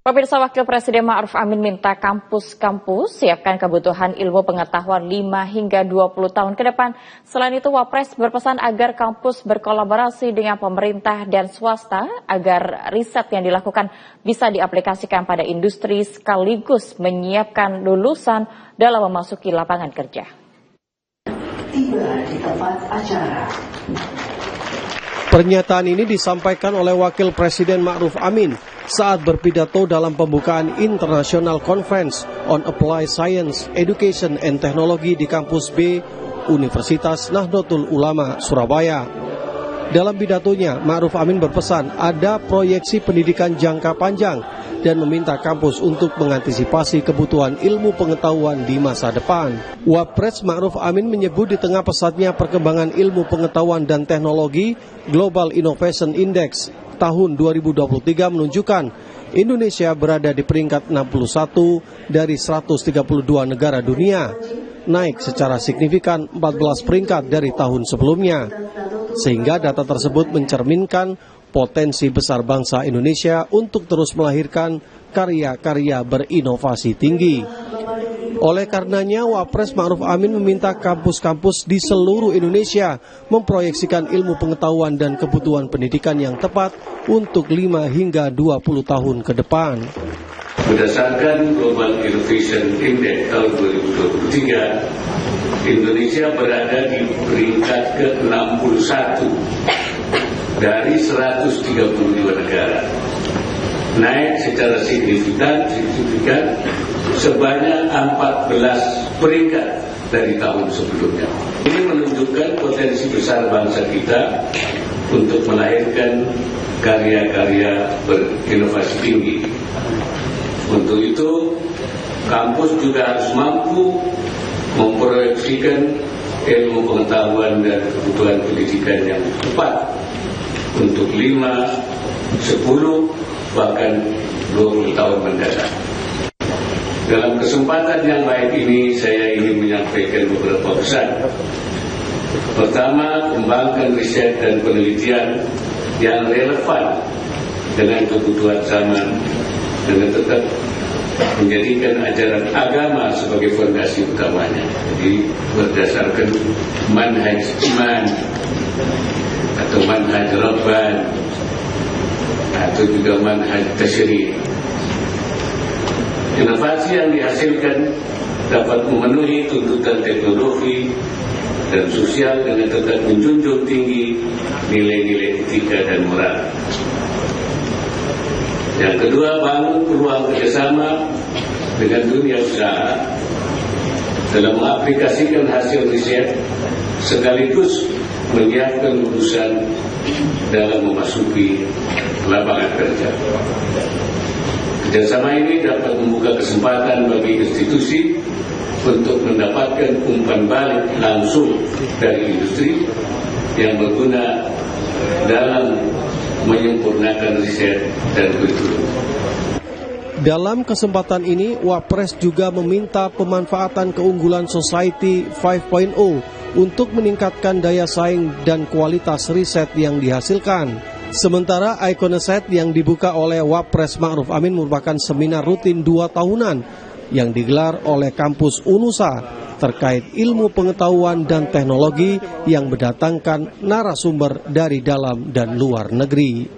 Pemirsa, Wakil Presiden Ma'ruf Amin minta kampus-kampus siapkan kebutuhan ilmu pengetahuan 5 hingga 20 tahun ke depan. Selain itu, Wapres berpesan agar kampus berkolaborasi dengan pemerintah dan swasta agar riset yang dilakukan bisa diaplikasikan pada industri sekaligus menyiapkan lulusan dalam memasuki lapangan kerja. Tiba di tempat acara. Pernyataan ini disampaikan oleh Wakil Presiden Ma'ruf Amin saat berpidato dalam pembukaan International Conference on Applied Science, Education and Technology di Kampus B, Universitas Nahdlatul Ulama, Surabaya. Dalam pidatonya, Ma'ruf Amin berpesan ada proyeksi pendidikan jangka panjang dan meminta kampus untuk mengantisipasi kebutuhan ilmu pengetahuan di masa depan. Wapres Ma'ruf Amin menyebut di tengah pesatnya perkembangan ilmu pengetahuan dan teknologi, Global Innovation Index tahun 2023 menunjukkan Indonesia berada di peringkat 61 dari 132 negara dunia, naik secara signifikan 14 peringkat dari tahun sebelumnya. Sehingga data tersebut mencerminkan potensi besar bangsa Indonesia untuk terus melahirkan karya-karya berinovasi tinggi. Oleh karenanya, Wapres Ma'ruf Amin meminta kampus-kampus di seluruh Indonesia memproyeksikan ilmu pengetahuan dan kebutuhan pendidikan yang tepat untuk 5 hingga 20 tahun ke depan. Berdasarkan Global Innovation Index tahun 2023, Indonesia berada di peringkat ke-61 dari 132 negara. Naik secara signifikan sebanyak 14 peringkat dari tahun sebelumnya. Ini menunjukkan potensi besar bangsa kita untuk melahirkan karya-karya berinovasi tinggi. Untuk itu, kampus juga harus mampu memproyeksikan ilmu pengetahuan dan kebutuhan pendidikan yang tepat untuk 5, 10, bahkan 20 tahun mendatang. Dalam kesempatan yang baik ini, saya ingin menyampaikan beberapa pesan. Pertama, kembangkan riset dan penelitian yang relevan dengan kebutuhan zaman, dengan tetap menjadikan ajaran agama sebagai fondasi utamanya. Jadi berdasarkan manhaj iman atau manhaj rabban atau juga manhaj tasyri'. Inovasi yang dihasilkan dapat memenuhi tuntutan teknologi dan sosial dengan tetap menjunjung tinggi nilai-nilai etika dan moral. Yang kedua, bangun peluang kerjasama dengan dunia usaha dalam mengaplikasikan hasil riset sekaligus menyiapkan lulusan dalam memasuki lapangan kerja. Kerjasama ini dapat membuka kesempatan bagi institusi untuk mendapatkan umpan balik langsung dari industri yang berguna dalam menyempurnakan riset dan kurikulum. Dalam kesempatan ini, Wapres juga meminta pemanfaatan keunggulan Society 5.0 untuk meningkatkan daya saing dan kualitas riset yang dihasilkan. Sementara Iconeset yang dibuka oleh Wapres Ma'ruf Amin merupakan seminar rutin 2 tahunan yang digelar oleh kampus UNUSA terkait ilmu pengetahuan dan teknologi yang mendatangkan narasumber dari dalam dan luar negeri.